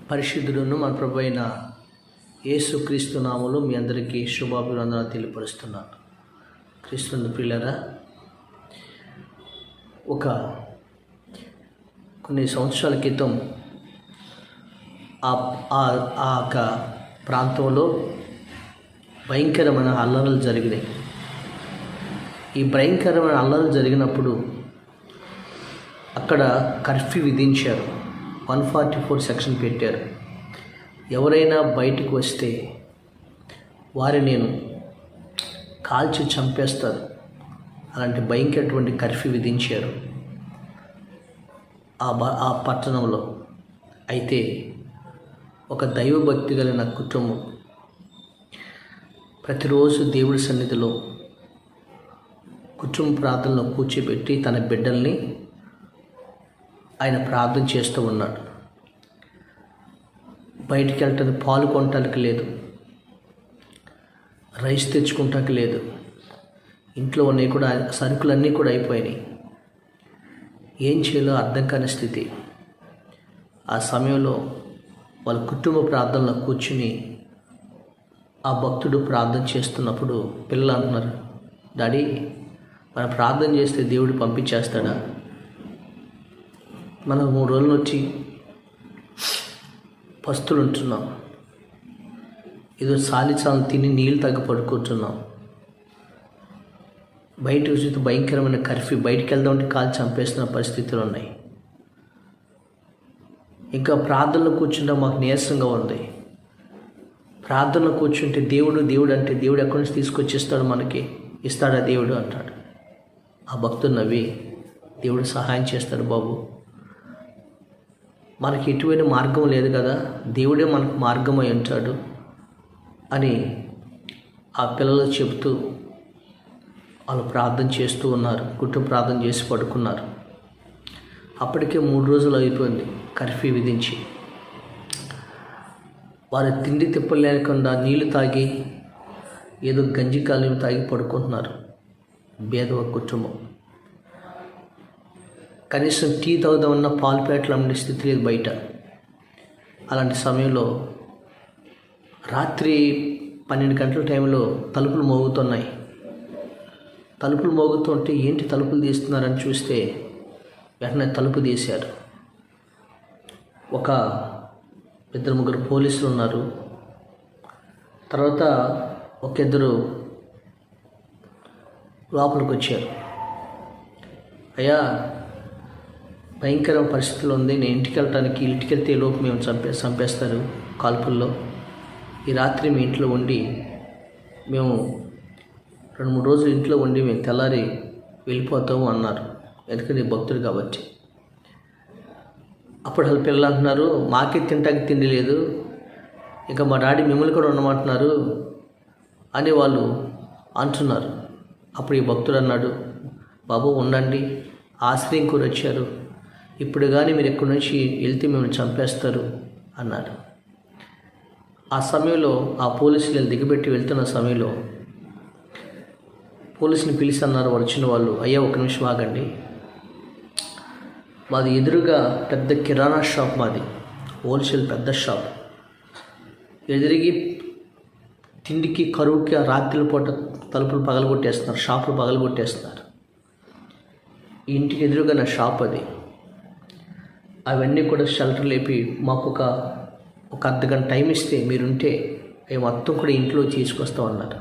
పరిశుద్ధుడును మన ప్రభు అయిన యేసుక్రీస్తు నామములో మీ అందరికీ శుభాభివందనాలు తెలియపరుస్తున్నాను. క్రీస్తు ప్రియులారా, కొన్ని సంవత్సరాల క్రితం ఆ ప్రాంతంలో భయంకరమైన అల్లర్లు జరిగినాయి. ఈ భయంకరమైన అల్లర్లు జరిగినప్పుడు అక్కడ కర్ఫ్యూ విధించారు. 144 సెక్షన్ పెట్టారు. ఎవరైనా బయటికి వస్తే వారిని నేను కాల్చి చంపేస్తారు. అలాంటి భయంకరటువంటి కర్ఫ్యూ విధించారు ఆ పట్టణంలో. అయితే ఒక దైవభక్తి కలిగిన కుటుంబం ప్రతిరోజు దేవుడి సన్నిధిలో కుటుంబ ప్రార్థనలో కూర్చోబెట్టి తన బిడ్డల్ని ఆయన ప్రార్థన చేస్తూ ఉన్నాడు. బయటికి వెళ్ళటానికి పాలు కొనటానికి లేదు, రైస్ తెచ్చుకుంటానికి లేదు, ఇంట్లో ఉన్నాయి కూడా సరుకులన్నీ కూడా అయిపోయినాయి. ఏం చేయాలో అర్థం కాని స్థితి. ఆ సమయంలో వాళ్ళ కుటుంబ ప్రార్థనలో కూర్చుని ఆ భక్తుడు ప్రార్థన చేస్తున్నప్పుడు పిల్లలు అంటున్నారు, డాడీ మనం ప్రార్థన చేస్తే దేవుడు పంపించేస్తాడా? మనం 3 రోజుల నుంచి పస్తులు ఉంటున్నాం, ఏదో సాలిచాలను తిని నీళ్ళు తగ్గి పడుకుంటున్నాం. బయటకు చూస్తే భయంకరమైన కర్ఫ్యూ, బయటికి వెళ్దామంటే కాలు చంపేస్తున్న పరిస్థితులు ఉన్నాయి. ఇంకా ప్రార్థనలో కూర్చుంటే మాకు నీరసంగా ఉంది. ప్రార్థనలో కూర్చుంటే దేవుడు అంటే దేవుడు ఎక్కడి నుంచి తీసుకొచ్చిస్తాడు, మనకి ఇస్తాడా దేవుడు అంటాడు. ఆ భక్తుడు నవ్వి, దేవుడు సహాయం చేస్తాడు బాబు, మనకి ఎటువంటి మార్గం లేదు కదా, దేవుడే మనకు మార్గమై ఉంటాడు అని ఆ పిల్లలు చెబుతూ వాళ్ళు ప్రార్థన చేస్తూ ఉన్నారు. కుటుంబ ప్రార్థన చేసి పడుకున్నారు. అప్పటికే 3 రోజులు అయిపోయింది కర్ఫ్యూ విధించి. వారు తిండి తిప్పలు లేకుండా నీళ్లు తాగి ఏదో గంజి కాలు తాగి పడుకుంటున్నారు. పేదవ కుటుంబం. కనీసం టీ తాగుదామన్నా పాలు ప్యాకెట్లు అమ్మే స్థితి లేదు బయట. అలాంటి సమయంలో రాత్రి 12 గంటల టైంలో తలుపులు మోగుతున్నాయి. తలుపులు మోగుతుంటే ఏంటి తలుపులు తీస్తున్నారని చూస్తే వెంటనే తలుపు తీశారు. 2-3 పోలీసులు ఉన్నారు. తర్వాత 1-2 లోపలికి వచ్చారు. అయ్యా, భయంకర పరిస్థితులు ఉంది, నేను ఇంటికి వెళ్తే లోపు మేము చంపేస్తారు కాల్పుల్లో. ఈ రాత్రి మీ ఇంట్లో ఉండి మేము 2-3 రోజులు ఇంట్లో ఉండి మేము తెల్లారి వెళ్ళిపోతాము అన్నారు. ఎందుకంటే భక్తుడు కాబట్టి. అప్పుడు వాళ్ళ పిల్లలు అంటున్నారు, మాకే తింటానికి తిండి లేదు, ఇంకా మా డాడీ మిమ్మల్ని కూడా ఉండమంటున్నారు అని వాళ్ళు అంటున్నారు. అప్పుడు ఈ భక్తుడు అన్నాడు, బాబు ఉండండి, ఆశ్రయం కూడా వచ్చారు, ఇప్పుడు కానీ మీరు ఎక్కడి నుంచి వెళ్తే మిమ్మల్ని చంపేస్తారు అన్నాడు. ఆ సమయంలో ఆ పోలీసులు దిగబెట్టి వెళ్తున్న సమయంలో పోలీసుని పిలిచి అన్నారు వచ్చిన వాళ్ళు, అయ్యా 1 నిమిషం ఆగండి, మాది ఎదురుగా పెద్ద కిరాణా షాప్, మాది హోల్సేల్ పెద్ద షాప్. ఎదురుగి తిండికి కరువుకి రాత్రుల పూట తలుపులు పగలగొట్టేస్తున్నారు, షాపులు పగలగొట్టేస్తున్నారు. ఇంటికి ఎదురుగా నా షాప్ అది. అవన్నీ కూడా షెల్టర్ లేపి మాకు ఒక అర్ధగంట టైం ఇస్తే మీరుంటే అవి మొత్తం కూడా ఇంట్లో తీసుకొస్తామన్నారు.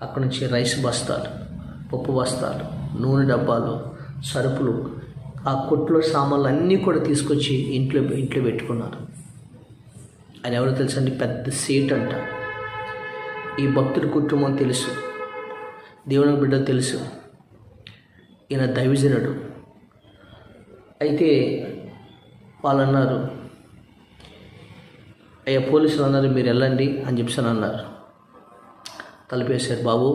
అక్కడ నుంచి రైస్ బస్తాలు, పప్పు బస్తాలు, నూనె డబ్బాలు, సరుకులు, ఆ కొట్లో సామాన్లు అన్నీ కూడా తీసుకొచ్చి ఇంట్లో పెట్టుకున్నారు. ఆయన ఎవరో తెలుసండి, పెద్ద సేట్ అంట. ఈ భక్తుడి కుటుంబం తెలుసు, దేవుని బిడ్డ తెలుసు, ఈయన దైవజనుడు. అయితే వాళ్ళు అన్నారు, అయ్యా పోలీసులు అన్నారు మీరు వెళ్ళండి అని చెప్పాను అన్నారు. తలుపేశారు. బాబు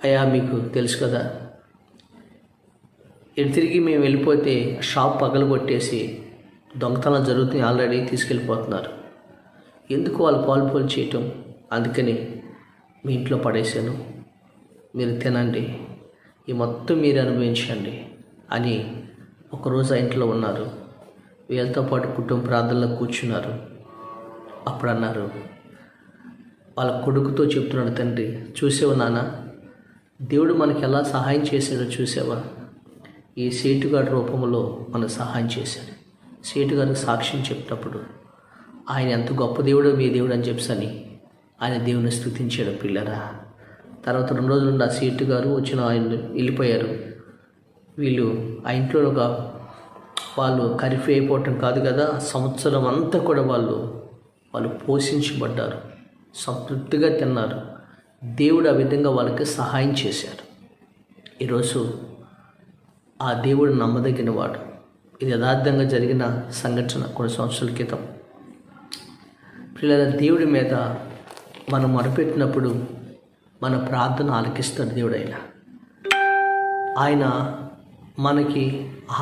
అయ్యా మీకు తెలుసు కదా, ఎటు తిరిగి మేము వెళ్ళిపోతే షాప్ పగలగొట్టేసి దొంగతనం జరుగుతుంది, ఆల్రెడీ తీసుకెళ్ళిపోతున్నారు, ఎందుకు వాళ్ళు పాలు చేయటం, అందుకని మీ ఇంట్లో పడేసాను, మీరు తినండి, ఈ మొత్తం మీరు అనుభవించండి అని ఒకరోజు ఆ ఇంట్లో ఉన్నారు. వీళ్ళతో పాటు కుటుంబ ప్రార్థనలో కూర్చున్నారు. అప్పుడు అన్నారు, వాళ్ళ కొడుకుతో చెప్తున్నాడు తండ్రి, చూసావా నాన్న, దేవుడు మనకి ఎలా సహాయం చేశాడో చూసావా? ఈ సేటుగాడి రూపంలో మనకు సహాయం చేశాడు. సేటుగారికి సాక్ష్యం చెప్పినప్పుడు ఆయన ఎంత గొప్ప దేవుడో మీ దేవుడు అని చెప్పని ఆయన దేవుని స్తుతించాడు పిల్లరా. తర్వాత 2 రోజుల నుండి ఆ సేటు గారు వచ్చిన ఆయన వెళ్ళిపోయారు. వీళ్ళు ఆ ఇంట్లో వాళ్ళు కరిఫీ అయిపోవటం కాదు కదా, సంవత్సరం అంతా కూడా వాళ్ళు పోషించబడ్డారు, సంతృప్తిగా తిన్నారు. దేవుడు ఆ విధంగా వాళ్ళకి సహాయం చేశారు. ఈరోజు ఆ దేవుడు నమ్మదగిన వాడు. ఇది యథార్థంగా జరిగిన సంఘటన కొన్ని సంవత్సరాల క్రితం. పిల్లల, దేవుడి మీద మనం మొరపెట్టినప్పుడు మన ప్రార్థన ఆలకిస్తాడు దేవుడు. ఆయన మనకి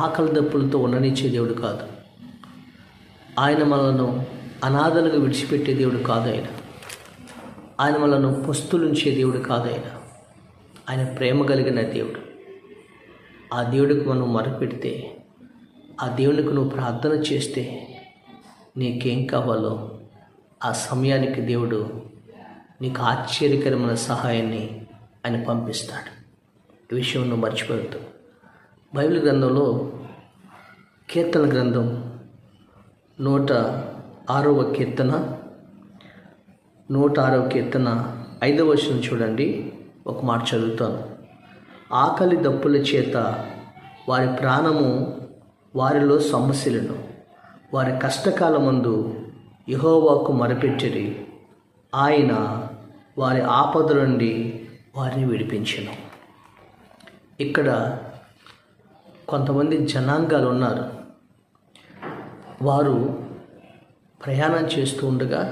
ఆకలి దప్పులతో ఉండనిచ్చే దేవుడు కాదు. ఆయన మనలను అనాథలుగా విడిచిపెట్టే దేవుడు కాదు. ఆయన మనలను పస్తులుంచే దేవుడు కాదు. ఆయన ప్రేమ కలిగిన దేవుడు. ఆ దేవుడికి మనం మొరపెడితే, ఆ దేవునికి నువ్వు ప్రార్థన చేస్తే నీకేం కావాలో ఆ సమయానికి దేవుడు నీకు ఆశ్చర్యకరమైన సహాయాన్ని ఆయన పంపిస్తాడు. ఈ విషయం నువ్వు మర్చిపోవద్దు. బైబిల్ గ్రంథంలో కీర్తన గ్రంథం 106వ కీర్తన 5వ వచనం చూడండి. ఒక మాట చదువుతాను. ఆకలి దప్పుల చేత వారి ప్రాణము వారిలో సమస్యలను, వారి కష్టకాలమందు యెహోవాకు మొరపెట్టిరి, ఆయన వారి ఆపదల నుండి వారిని విడిపించెను. ఇక్కడ కొంతమంది జనాంగాలు ఉన్నారు. వారు ప్రయాణం చేస్తూ ఉండగా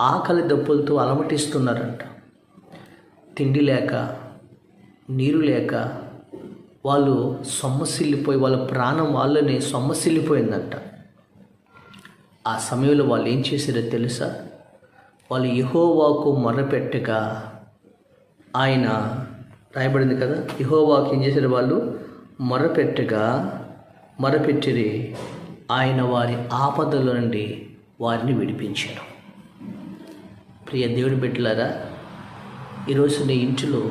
ఆకలి దప్పులతో అలమటిస్తున్నారంట. తిండి లేక, నీరు లేక వాళ్ళు సొమ్మసిల్లిపోయి, వాళ్ళ ప్రాణం వాళ్ళని సొమ్మసిల్లిపోయిందంట. ఆ సమయంలో వాళ్ళు ఏం చేశారో తెలుసా? వాళ్ళు యెహోవాకు మొరపెట్టగా ఆయన, రాయబడింది కదా, యెహోవాకు ఏం చేశారు? వాళ్ళు మొరపెట్టిరి, ఆయన వారి ఆపదల నుండి వారిని విడిపించారు. ప్రియ దేవుడి బిడ్డలారా, ఈరోజు నీ ఇంటిలో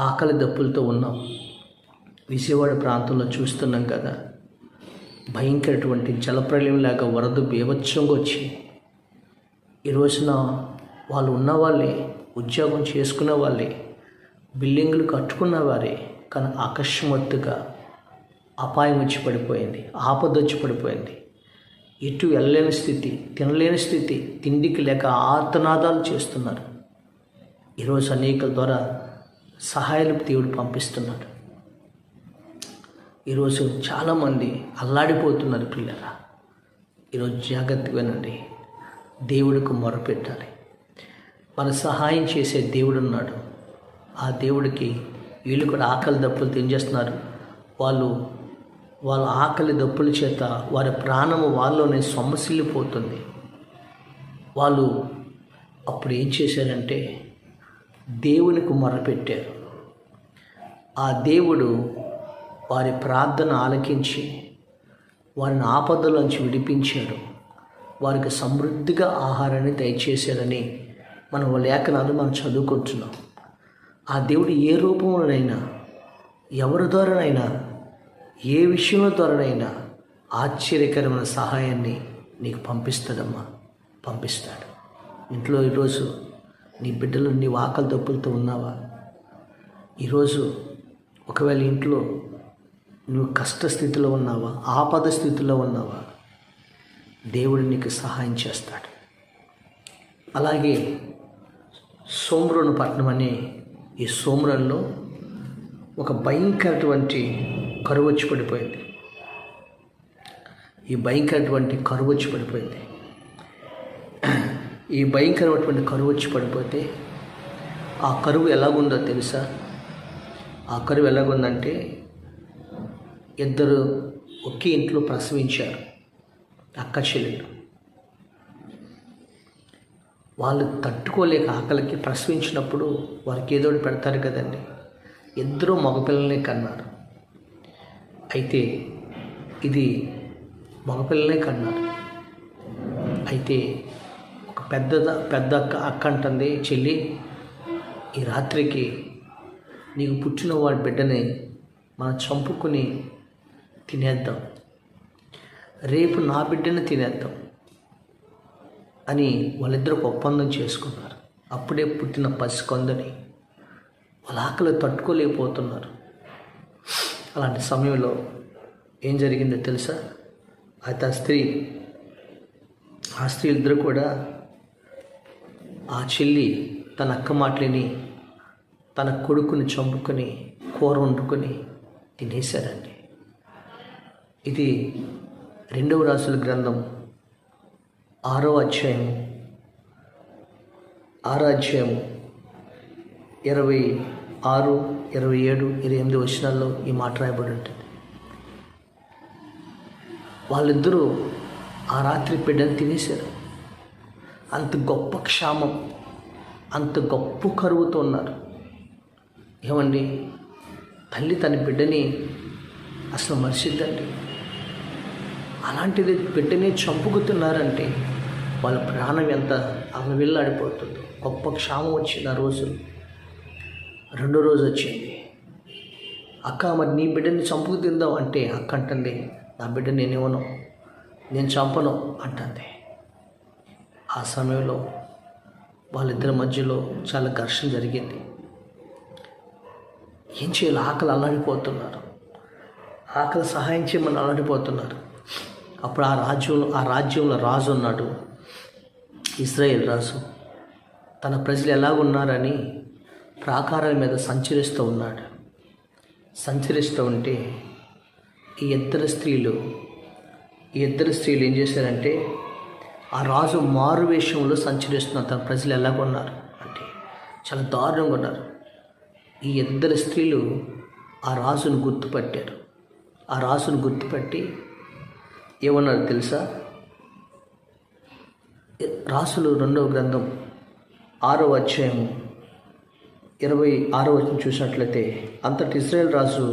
ఆకలి దప్పులతో ఉన్నాం. విజయవాడ ప్రాంతంలో చూస్తున్నాం కదా, భయంకరటువంటి జలప్రలయంలాగా వరద బీభత్సంగా వచ్చి ఈ రోజున వాళ్ళు ఉన్నవాళ్ళే, ఉద్యోగం చేసుకున్న వాళ్ళే, బిల్డింగులు కట్టుకున్న వారే, కానీ అకస్మాత్తుగా అపాయం వచ్చి పడిపోయింది, ఆపద వచ్చి పడిపోయింది. ఎటు వెళ్ళలేని స్థితి, తినలేని స్థితి, తిండికి లేక ఆర్తనాదాలు చేస్తున్నారు. ఈరోజు అనేకుల ద్వారా సహాయాలు దేవుడు పంపిస్తున్నాడు. ఈరోజు చాలామంది అల్లాడిపోతున్నారు. పిల్లరా, ఈరోజు జాగ్రత్తగా వినండి. దేవుడికి మొరపెట్టాలి. మన సహాయం చేసే దేవుడు ఉన్నాడు. ఆ దేవుడికి వీళ్ళు కూడా ఆకలి దప్పులు తించేస్తున్నారు. వాళ్ళ ఆకలి దప్పుల చేత వారి ప్రాణము వాళ్ళలోనే సొమ్మసిల్లిపోతుంది. వాళ్ళు అప్పుడు ఏం చేశారంటే దేవునికి మొరపెట్టారు. ఆ దేవుడు వారి ప్రార్థన ఆలకించి వారిని ఆపదలోంచి విడిపించాడు. వారికి సమృద్ధిగా ఆహారాన్ని దయచేశారని మనం లేఖనాలు మనం చదువుకుంటున్నాం. ఆ దేవుడు ఏ రూపంలోనైనా, ఎవరి ద్వారానైనా, ఏ విషయంలో ద్వారానైనా ఆశ్చర్యకరమైన సహాయాన్ని నీకు పంపిస్తాడు. ఇంట్లో ఈరోజు నీ బిడ్డలు నీ ఆకలి దప్పులతో ఉన్నావా? ఈరోజు ఒకవేళ ఇంట్లో నువ్వు కష్ట స్థితిలో ఉన్నావా, ఆపద స్థితిలో ఉన్నావా, దేవుడు నీకు సహాయం చేస్తాడు. అలాగే సోమ్రోను పట్టణం అనే ఈ సోమ్రోన్లో ఒక భయంకరటువంటి కరువు వచ్చి పడిపోయింది. ఈ భయంకరమైనటువంటి కరువు వచ్చి పడిపోతే ఆ కరువు ఎలాగుందో తెలుసా? ఆ కరువు ఎలాగుందంటే, ఇద్దరు ఒకే ఇంట్లో ప్రసవించారు, అక్క చెల్లెలు. వాళ్ళు తట్టుకోలేక ఆకలికి ప్రసవించినప్పుడు వారికి ఏదో పెడతారు కదండి. ఇద్దరు మగపిల్లల్ని కన్నారు. అయితే ఇది మగపిల్లలే కన్నారు. అయితే ఒక పెద్ద అక్క అంటుంది, చెల్లి, ఈ రాత్రికి నీకు పుట్టిన వాడి బిడ్డని మనం చంపుకుని తినేద్దాం, రేపు నా బిడ్డని తినేద్దాం అని వాళ్ళిద్దరు ఒక ఒప్పందం చేసుకున్నారు. అప్పుడే పుట్టిన పసికందుని వాళ్ళ ఆకలి తట్టుకోలేకపోతున్నారు. అలాంటి సమయంలో ఏం జరిగిందో తెలుసా? అయితే ఆ స్త్రీ ఇద్దరు కూడా, ఆ చెల్లి తన అక్క మాటలని తన కొడుకుని చంపుకొని కూర వండుకొని తినేశారండి. ఇది 2వ రాజుల గ్రంథం 6వ అధ్యాయం 26, 27, 28 వచనాల్లో ఈ మాట రాయబడి ఉంటుంది. వాళ్ళిద్దరూ ఆ రాత్రి బిడ్డను తినేశారు. అంత గొప్ప క్షామం, అంత గొప్ప కరువుతో ఉన్నారు. ఏమండి, తల్లి తన బిడ్డని అసలు మర్చిద్దండి. అలాంటిది బిడ్డని చంపుకుతున్నారంటే వాళ్ళ ప్రాణం ఎంత అగవిల్లాడిపోతుందో. గొప్ప క్షామం వచ్చింది ఆ రోజు. 2వ రోజు వచ్చింది. అక్క, మరి నీ బిడ్డని చంపుకు తిందాం అంటే అక్క అంటుంది, నా బిడ్డ నేనేమను, నేను చంపను అంటుంది. ఆ సమయంలో వాళ్ళిద్దరి మధ్యలో చాలా ఘర్షణ జరిగింది. ఏం చేయాలి? ఆకలి అల్లాడిపోతున్నారు. ఆకలి సహాయం చేయమని అల్లాడిపోతున్నారు. అప్పుడు ఆ రాజ్యంలో రాజు ఉన్నాడు, ఇశ్రాయేల్ రాజు. తన ప్రజలు ఎలాగున్నారని ప్రాకారాల మీద సంచరిస్తూ ఉన్నాడు. సంచరిస్తూ ఉంటే ఈ ఇద్దరు స్త్రీలు ఏం చేశారంటే, ఆ రాజు మారు వేషంలో సంచరిస్తున్నారు. తన ప్రజలు ఎలాగున్నారు అంటే చాలా దారుణంగా ఉన్నారు. ఈ ఇద్దరు స్త్రీలు ఆ రాజును గుర్తుపట్టారు. ఆ రాజును గుర్తుపట్టి ఏమన్నారు తెలుసా? రాసులు 2వ గ్రంథం 6వ అధ్యాయం 26వ వచనం చూసినట్లయితే, అంతటి ఇశ్రాయేల్ రాజు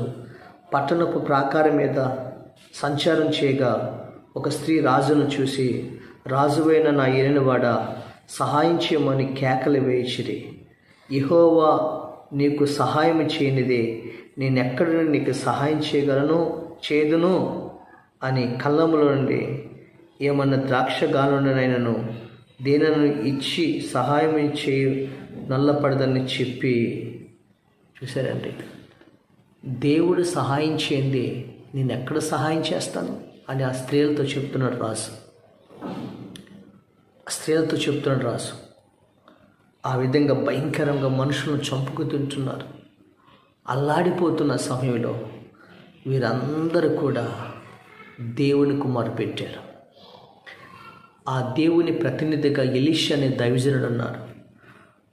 పట్టణపు ప్రాకారం మీద సంచారం చేయగా ఒక స్త్రీ రాజును చూసి, రాజువైన నా ఏలినవాడ, సహాయం చేయమని కేకలు వేయించిరి. యెహోవా నీకు సహాయం చేయనిదే నేనెక్కడ నీకు సహాయం చేయదును అని కళ్ళములో నుండి ఏమన్నా ద్రాక్షగానునైనను దేనను ఇచ్చి సహాయం చేయి నల్లపడదని చెప్పి. చూసారండి, దేవుడు సహాయం చేయండి నేను ఎక్కడ సహాయం చేస్తాను అని ఆ స్త్రీలతో చెప్తున్నాడు రాజు. ఆ విధంగా భయంకరంగా మనుషులను చంపుకు తింటున్నారు. అల్లాడిపోతున్న సమయంలో వీరందరూ కూడా దేవునికి మొరపెట్టారు. ఆ దేవుని ప్రతినిధిగా ఎలీషా అనే దైవజనుడు ఉన్నారు.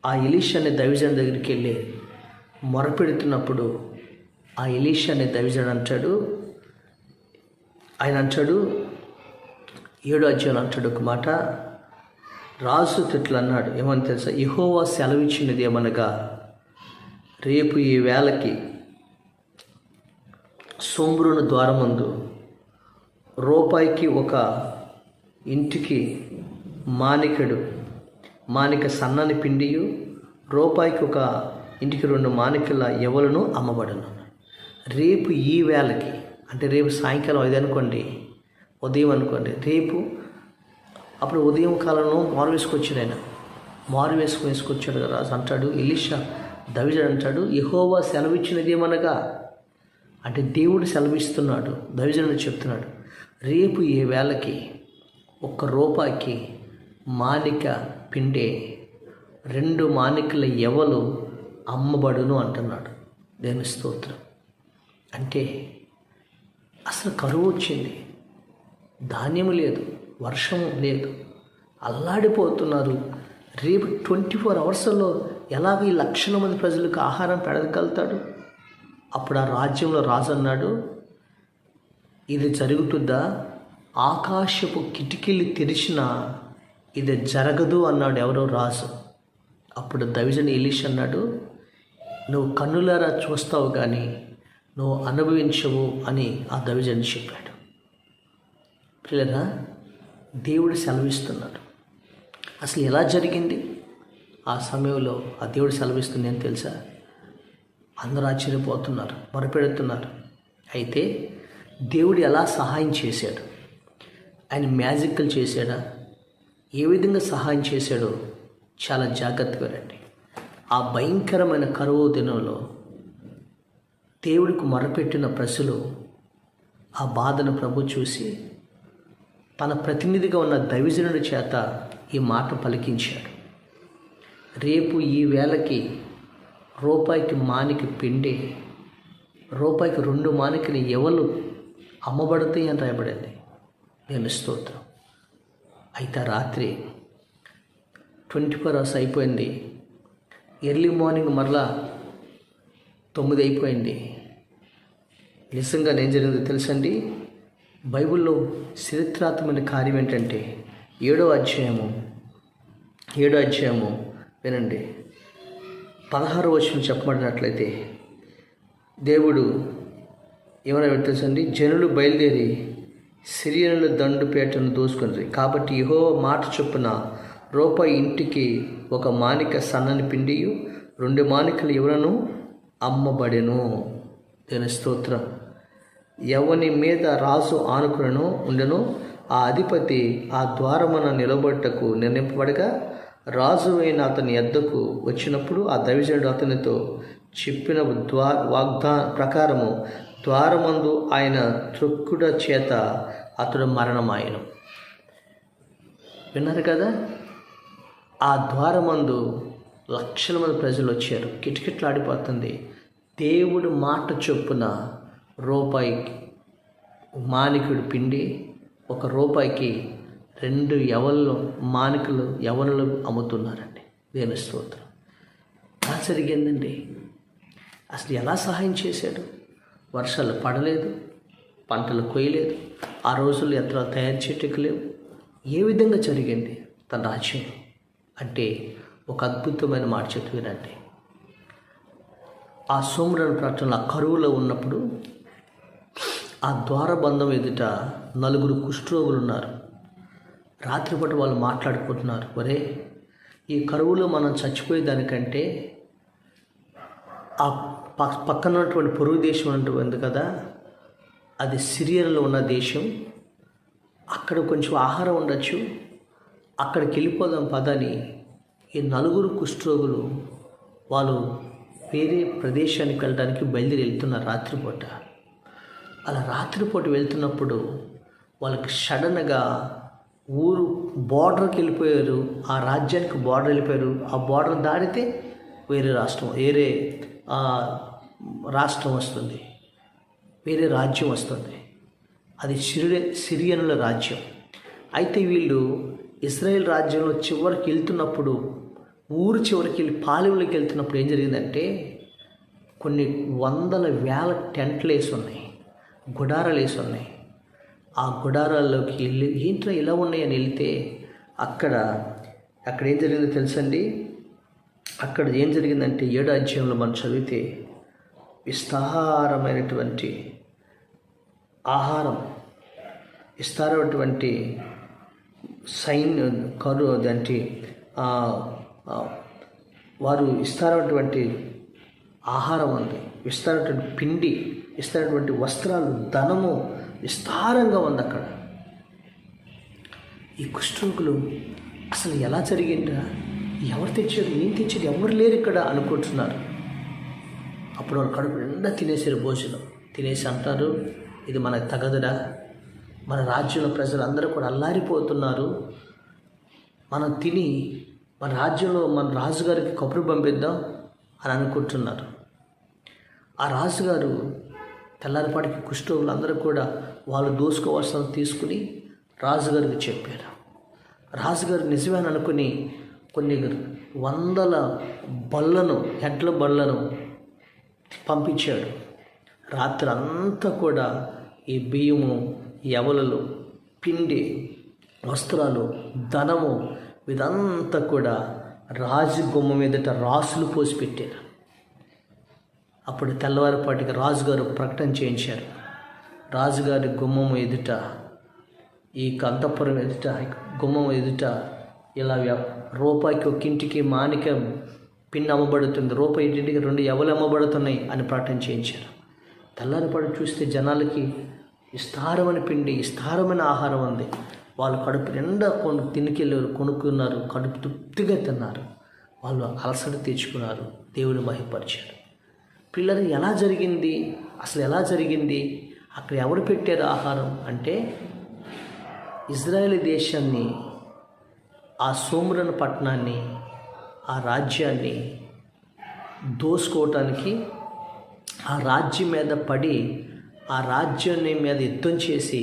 ఆ ఎలీషా అనే దైవజనుడి దగ్గరికి వెళ్ళి మొరపెడుతున్నప్పుడు ఆ ఎలీషా అనే దైవజనుడు అంటాడు 7వ అధ్యాయంలో అంటాడు ఒక మాట. రాజు తిట్లు అన్నాడు, ఏమని తెలుసా? యెహోవా సెలవిచ్చినది ఏమనగా, రేపు ఈ వేళకి సోమ్రోను ద్వారమందు రూపాయికి ఒక ఇంటికి మానిక సన్నని పిండియు, రూపాయికి ఒక ఇంటికి 2 మానికల ఎవలను అమ్మబడను. రేపు ఈ వేళకి అంటే రేపు సాయంకాలం 5 అనుకోండి, ఉదయం అనుకోండి, రేపు అప్పుడు ఉదయం కాలంలో మారు వేసుకొచ్చాడు కదా రాజు. అంటాడు ఎలీషా దైవజనుడు అంటాడు, యెహోవా సెలవిచ్చినది ఏమనగా, అంటే దేవుడు సెలవిస్తున్నాడు. దైవజనుడు చెప్తున్నాడు, రేపు ఈ వేళకి 1 రూపాయికి మానిక పిండే 2 మానికల ఎవలు అమ్మబడును అంటున్నాడు. దేవుని స్తోత్రం. అంటే అసలు కరువు వచ్చింది, ధాన్యం లేదు, వర్షం లేదు, అల్లాడిపోతున్నారు. రేపు 24 అవర్స్లో ఎలాగ ఈ లక్షల మంది ప్రజలకు ఆహారం పెడగలుగుతాడు? అప్పుడు ఆ రాజ్యంలో రాజు అన్నాడు, ఇది జరుగుతుందా? ఆకాశపు కిటికీలు తెరిచినా ఇది జరగదు అన్నాడు ఎవరో రాజు. అప్పుడు దైవజనుడు ఎలీషా అన్నాడు, నువ్వు కన్నులారా చూస్తావు కానీ నువ్వు అనుభవించవు అని ఆ దైవజనుడు చెప్పాడు. పిల్లరా, దేవుడు సెలవిస్తున్నాడు. అసలు ఎలా జరిగింది ఆ సమయంలో? ఆ దేవుడు సెలవిస్తుంది అని తెలుసా? అందరూ ఆశ్చర్యపోతున్నారు, మొరపెడుతున్నారు. అయితే దేవుడు ఎలా సహాయం చేశాడు? ఆయన మ్యాజిక్లు చేశాడా? ఏ విధంగా సహాయం చేశాడో చాలా జాగ్రత్తగా రండి. ఆ భయంకరమైన కరువు దినంలో దేవుడికి మొరపెట్టిన ప్రజలు ఆ బాధను ప్రభు చూసి తన ప్రతినిధిగా ఉన్న దైవజనుడి చేత ఈ మాట పలికించాడు. రేపు ఈ వేళకి రూపాయికి మానికి పిండి, రూపాయికి 2 మానికలు ఎవరు అమ్మబడతాయి అని రాయబడింది. నేను స్తోత్రం. అయితే రాత్రి 24 hours అయిపోయింది. ఎర్లీ మార్నింగ్ మరలా 9 అయిపోయింది. నిజంగా ఏం జరిగిందో తెలుసండి? బైబిల్లో చరిత్రాత్మకమైన కార్యం ఏంటంటే 7వ అధ్యాయము వినండి. 16వ వచనం చెప్పబడినట్లయితే దేవుడు ఏమైనా తెలుసండి? జనులు బయలుదేరి సిరియనుల దండుపేటను దోసుకున్నది. కాబట్టి యెహోవా మాట చొప్పున రూపాయి ఇంటికి 1 మానిక సన్నని పిండియు 2 మానికలు ఎవరను అమ్మబడెను. దేని స్తోత్రం. ఎవని మీద రాజు ఆనుకులను ఉండెను, ఆ అధిపతి ఆ ద్వారమున నిలబడటకు నిర్ణయింపబడగా రాజు అయిన అతని యొద్దకు వచ్చినప్పుడు ఆ దైవజనుడు అతనితో చెప్పిన ప్రకారము ద్వారమందు ఆయన త్రొక్కుడ చేత అతడు మరణమాయను. విన్నారు కదా? ఆ ద్వారమందు లక్షల మంది ప్రజలు వచ్చారు. కిటకిటలాడిపోతుంది. దేవుడు మాట చొప్పున రూపాయికి మానికుడు పిండి, 1 రూపాయికి 2 మానికలు ఎవరు అమ్ముతున్నారండి. దేని స్తోత్రం. ఎలా జరిగిందండి? అసలు ఎలా సహాయం చేశాడు? వర్షాలు పడలేదు, పంటలు కొయ్యలేదు, ఆ రోజుల్లో యంత్రాలు తయారు చేయటకు లేవు. ఏ విధంగా జరిగింది తన రాజ్యం అంటే ఒక అద్భుతమైన మాట చెట్టు వినండి. ఆ సోమరణ ప్రాంతంలో ఆ కరువులో ఉన్నప్పుడు ఆ ద్వారబంధం ఎదుట 4 కుష్ఠరోగులు ఉన్నారు. రాత్రిపూట వాళ్ళు మాట్లాడుకుంటున్నారు, ఒరే ఈ కరువులో మనం చచ్చిపోయేదానికంటే ఆ పక్కన ఉన్నటువంటి పొరుగు దేశం అంటుంది కదా, అది సిరియన్లో ఉన్న దేశం, అక్కడ కొంచెం ఆహారం ఉండొచ్చు, అక్కడికి వెళ్ళిపోదాం పదని ఈ 4 కుష్ఠరోగులు వాళ్ళు వేరే ప్రదేశానికి వెళ్ళడానికి బయలుదేరి వెళ్తున్నారు రాత్రిపూట. అలా రాత్రిపూట వెళ్తున్నప్పుడు వాళ్ళకి సడన్గా ఊరు బార్డర్కి వెళ్ళిపోయారు. ఆ రాజ్యానికి బార్డర్ వెళ్ళిపోయారు. ఆ బార్డర్ దాటితే వేరే రాష్ట్రం వస్తుంది, వేరే రాజ్యం వస్తుంది. అది సిరియనుల రాజ్యం. అయితే వీళ్ళు ఇజ్రాయెల్ రాజ్యంలో చివరికి వెళ్తున్నప్పుడు, ఊరు చివరికి వెళ్ళి పాలెంలోకి వెళ్తున్నప్పుడు ఏం జరిగిందంటే కొన్ని 100,000 టెంట్లు వేసి ఉన్నాయి, గుడారాలు వేసి ఉన్నాయి. ఆ గుడారాల్లోకి వెళ్ళి ఏంట్రా ఇలా ఉన్నాయని వెళ్తే అక్కడ ఏం జరిగిందో తెలుసండి? అక్కడ ఏం జరిగిందంటే 7వ అధ్యాయంలో మనం చదివితే విస్తారమైనటువంటి ఆహారం, విస్తారమైనటువంటి వారు విస్తారమైనటువంటి ఆహారం ఉంది, విస్తారమైనటువంటి పిండి, విస్తారమైనటువంటి వస్త్రాలు, ధనము విస్తారంగా ఉంది అక్కడ. ఈ కుష్ఠరోగులు అసలు ఎలా జరిగిందా, ఎవరు తెచ్చారు, ఏం తెచ్చారు, ఎవరు లేరు ఇక్కడ అనుకుంటున్నారు. అప్పుడు వాళ్ళు కడుపు నిండా తినేసారు, భోజనం తినేసి అంటారు, ఇది మనకు తగదురా, మన రాజ్యంలో ప్రజలందరూ కూడా అల్లారిపోతున్నారు, మనం తిని మన రాజ్యంలో మన రాజుగారికి కబురు పంపిద్దాం అని అనుకుంటున్నారు. ఆ రాజుగారు తెల్లారిపాటికి కుష్ఠరోగులు అందరూ కూడా వాళ్ళు దోసుకోవాల్సిన తీసుకుని రాజుగారికి చెప్పారు. రాజుగారు నిజమేని అనుకుని కొన్ని 100 బళ్ళను, ఎడ్ల బళ్ళను పంపించాడు. రాత్రి అంతా కూడా ఈ బియ్యము, యవలలు, పిండి, వస్త్రాలు, ధనము ఇదంతా కూడా రాజు గుమ్మ మీదట రాసులు పోసి పెట్టారు. అప్పుడు తెల్లవారిపాటికి రాజుగారు ప్రకటన చేయించారు. రాజుగారి గుమ్మం ఎదుట, ఈ అంతఃపురం ఎదుట, గుమ్మం ఎదుట ఇలా రూపాయికి ఒక ఇంటికి మానిక పిన్ అమ్మబడుతుంది, రూపాయి ఇంటికి 2 ఎవలు అమ్మబడుతున్నాయి అని ప్రకటన చేయించారు. తెల్లారిపాటు చూస్తే జనాలకి విస్తారమైన పిండి, విస్తారమైన ఆహారం ఉంది. వాళ్ళు కడుపు నిండా తినికెళ్ళారు, కొనుక్కున్నారు, కడుపు తృప్తిగా తిన్నారు. వాళ్ళు అలసట తెచ్చుకున్నారు, దేవుడు మహిమపరిచారు. పిల్లలు ఎలా జరిగింది, అసలు ఎలా జరిగింది, అక్కడ ఎవరు పెట్టారు ఆహారం అంటే, ఇజ్రాయేల్ దేశాన్ని, ఆ సోమ్రోను పట్టణాన్ని, ఆ రాజ్యాన్ని దోసుకోవటానికి ఆ రాజ్యం మీద పడి, ఆ రాజ్యాన్ని మీద యుద్ధం చేసి,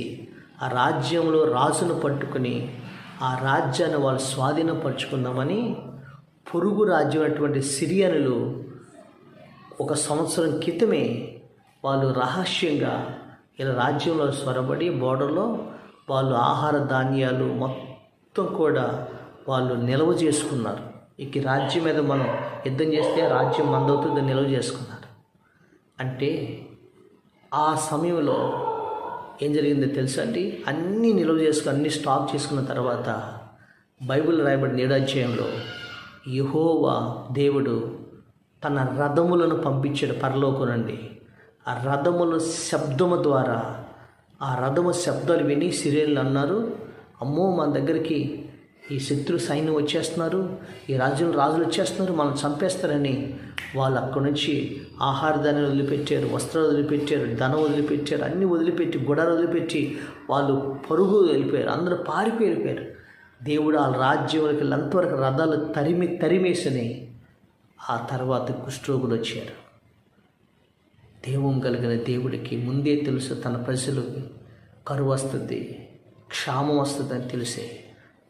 ఆ రాజ్యంలో రాజును పట్టుకుని ఆ రాజ్యాన్ని వాళ్ళు స్వాధీనపరుచుకుందామని పొరుగు రాజ్యం అటువంటి సిరియనులు 1 సంవత్సరం క్రితమే వాళ్ళు రహస్యంగా ఇలా రాజ్యంలో సొరబడి బోర్డర్లో వాళ్ళు ఆహార ధాన్యాలు మొత్తం కూడా వాళ్ళు నిల్వ చేసుకున్నారు. ఈ రాజ్యం మీద మనం యుద్ధం చేస్తే రాజ్యం మందవుతుందని నిల్వ చేసుకున్నారు. అంటే ఆ సమయంలో ఏం జరిగిందో తెలుసా అండి? అన్నీ నిల్వ చేసుకుని అన్నీ స్టాక్ చేసుకున్న తర్వాత బైబిల్ రాయబడిన 7వ అధ్యాయంలో యెహోవా దేవుడు తన రథములను పంపించాడు పరలోకం నుండి. ఆ రథముల శబ్దము ద్వారా, ఆ రథము శబ్దాలు విని సిరియన్లు అన్నారు, అమ్మో మన దగ్గరికి ఈ శత్రు సైన్యం వచ్చేస్తున్నారు, ఈ రాజ్యంలో రాజులు వచ్చేస్తున్నారు, మనం చంపేస్తారని వాళ్ళు అక్కడి నుంచి ఆహార ధాన్యాలు వదిలిపెట్టారు, వస్త్రాలు వదిలిపెట్టారు, ధనం వదిలిపెట్టారు, అన్నీ వదిలిపెట్టి గుడాలు వదిలిపెట్టి వాళ్ళు పరుగు వెళ్ళిపోయారు, అందరూ పారిపోయి వెళ్ళిపోయారు. దేవుడు ఆ రాజ్యంలోకి అంతవరకు రథాలు తరిమేసినాయి. ఆ తర్వాత కుష్ఠరోగులు వచ్చారు. దైవం కలిగిన దేవుడికి ముందే తెలుసు తన ప్రజలకు కరువు వస్తుంది, క్షామం వస్తుంది అని తెలిసే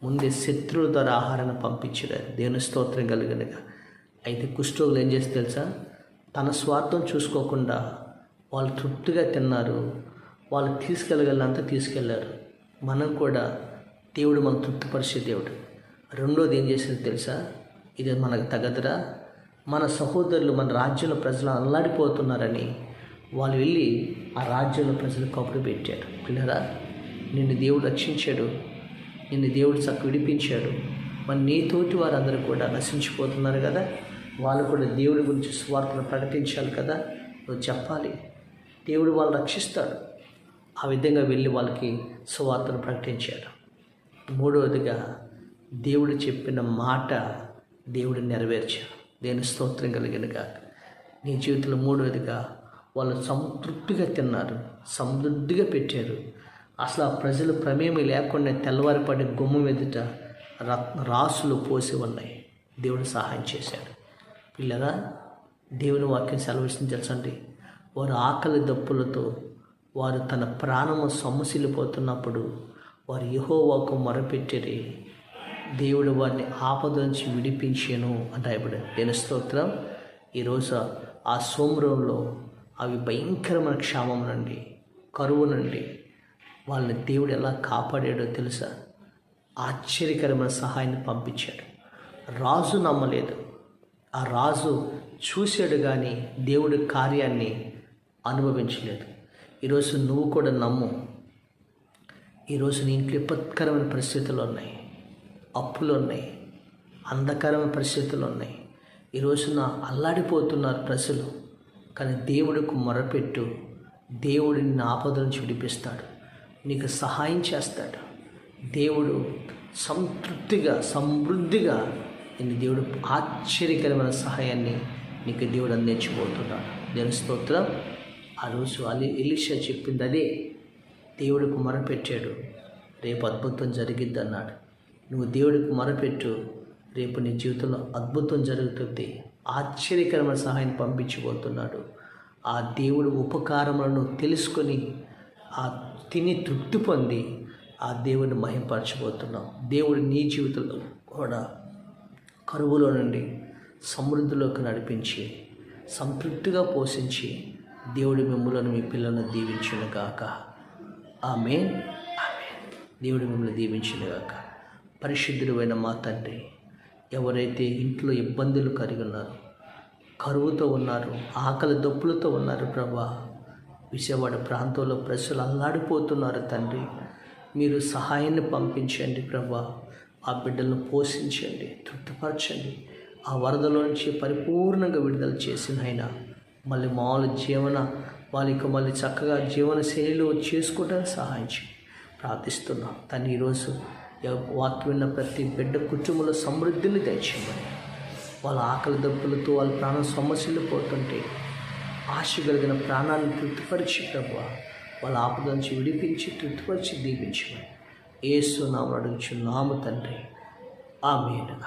ముందే శత్రువుల ద్వారా ఆహారాన్ని పంపించాడు. దేవుని స్తోత్రం కలిగినగా. అయితే కుష్ఠరోగులు ఏం చేస్తే తెలుసా, తన స్వార్థం చూసుకోకుండా వాళ్ళు తృప్తిగా తిన్నారు, వాళ్ళు తీసుకెళ్ళగలంతా తీసుకెళ్ళారు. మనం కూడా దేవుడు మనం తృప్తిపరిచే దేవుడు. రెండోది ఏం చేసేది తెలుసా, ఇది మనకు తగదురా, మన సహోదరులు మన రాజ్యంలో ప్రజలు అల్లాడిపోతున్నారని వాళ్ళు వెళ్ళి ఆ రాజ్యంలో ప్రజలు కబురు పెట్టారు. పిల్లరా, నిన్ను దేవుడు రక్షించాడు, నిన్ను దేవుడు చక్కగా విడిపించాడు, మరి నీతోటి వారందరూ కూడా నశించిపోతున్నారు కదా, వాళ్ళు కూడా దేవుడి గురించి సువార్తను ప్రకటించాలి కదా, నువ్వు చెప్పాలి, దేవుడు వాళ్ళు రక్షిస్తాడు. ఆ విధంగా వెళ్ళి వాళ్ళకి సువార్తను ప్రకటించారు. మూడవదిగా దేవుడు చెప్పిన మాట దేవుడు నెరవేర్చాడు. దేని స్తోత్రం కలిగినగా. నీ జీవితంలో మూడవదిగా వాళ్ళు సంతృప్తిగా తిన్నారు, సమృద్ధిగా పెట్టారు. అసలు ఆ ప్రజలు ప్రమేయం లేకుండా తెల్లవారిపడి గుమ్మం ఎదుట రాసులు పోసి ఉన్నాయి. దేవుడు సహాయం చేశాడు. పిల్లరా, దేవుని వాక్యం సెలవిస్తుంది తెలుసండి, వారు ఆకలి దప్పులతో వారు తన ప్రాణము సొమ్మసిల్లిపోతున్నప్పుడు వారు యెహోవాకు మొరపెట్టిరి, దేవుడు వారిని ఆపద నుంచి విడిపించాను అని రాయబడింది. దేని స్తోత్రం. ఈరోజు ఆ సోమ్రోన్లో అవి భయంకరమైన క్షామం నుండి, కరువు నుండి వాళ్ళని దేవుడు ఎలా కాపాడాడో తెలుసా? ఆశ్చర్యకరమైన సహాయాన్ని పంపించాడు. రాజు నమ్మలేదు, ఆ రాజు చూశాడు కానీ దేవుడి కార్యాన్ని అనుభవించలేదు. ఈరోజు నువ్వు కూడా నమ్ము. ఈరోజు నీ ఇంట్లో విపత్కరమైన పరిస్థితులు ఉన్నాయి, అప్పులు ఉన్నాయి, అంధకరమైన పరిస్థితులు ఉన్నాయి. ఈరోజున అల్లాడిపోతున్నారు ప్రజలు. కానీ దేవుడికి మొరపెట్టు, దేవుడు నిన్ను ఆపద నుంచి విడిపిస్తాడు, నీకు సహాయం చేస్తాడు. దేవుడు సంతృప్తిగా సమృద్ధిగా నిన్ను దేవుడు ఆశ్చర్యకరమైన సహాయాన్ని నీకు దేవుడు అందించబోతున్నాడు. దేవుని స్తోత్రం. ఆ రోజు ఎలీషా చెప్పింది అదే. దేవుడికి మొరపెట్టాడు, రేపు అద్భుతం జరిగిద్ది అన్నాడు. నువ్వు దేవుడికి మొరపెట్టు, రేపు నీ జీవితంలో అద్భుతం జరుగుతుంది. ఆశ్చర్యకరమైన సహాయం పంపించబోతున్నాడు. ఆ దేవుడు ఉపకారములను తెలుసుకొని ఆ తిని తృప్తి పొంది ఆ దేవుడిని మహింపరచబోతున్నాం. దేవుడు నీ జీవితంలో కూడా కరువులో నుండి సమృద్ధిలోకి నడిపించి సంతృప్తిగా పోషించి దేవుడి మిమ్ములను మీ పిల్లలను దీవించును గాక. ఆమేన్. ఆమేన్. దేవుడి మిమ్మల్ని దీవించును గాక. పరిశుద్ధుడైన మా తండ్రి, ఎవరైతే ఇంట్లో ఇబ్బందులు కలిగి ఉన్నారో, కరువుతో ఉన్నారు, ఆకలి దప్పులతో ఉన్నారు ప్రభా. విజయవాడ ప్రాంతంలో ప్రజలు అల్లాడిపోతున్నారు తండ్రి. మీరు సహాయాన్ని పంపించండి ప్రభా. ఆ బిడ్డలను పోషించండి, తృప్తిపరచండి. ఆ వరదలో నుంచి పరిపూర్ణంగా విడుదల చేసిన ఆయన మళ్ళీ మామూలు వాళ్ళకి మళ్ళీ చక్కగా జీవన శైలిలో చేసుకోవడానికి సహాయం చేయండి ప్రార్థిస్తున్నాం తను. ఈరోజు వాక్యం విన్న ప్రతి బిడ్డ కుటుంబంలో సమృద్ధిని తెచ్చేయమని, వాళ్ళ ఆకలి దప్పులతో వాళ్ళ ప్రాణం సమస్యలు పోతుంటే ఆశ కలిగిన ప్రాణాన్ని తృప్తిపరిచి ప్రభువా, వాళ్ళ ఆపద నుంచి విడిపించి తృప్తిపరిచి దీవించమని యేసు నామమున అడుగుచున్నాము తండ్రి. ఆమేన్.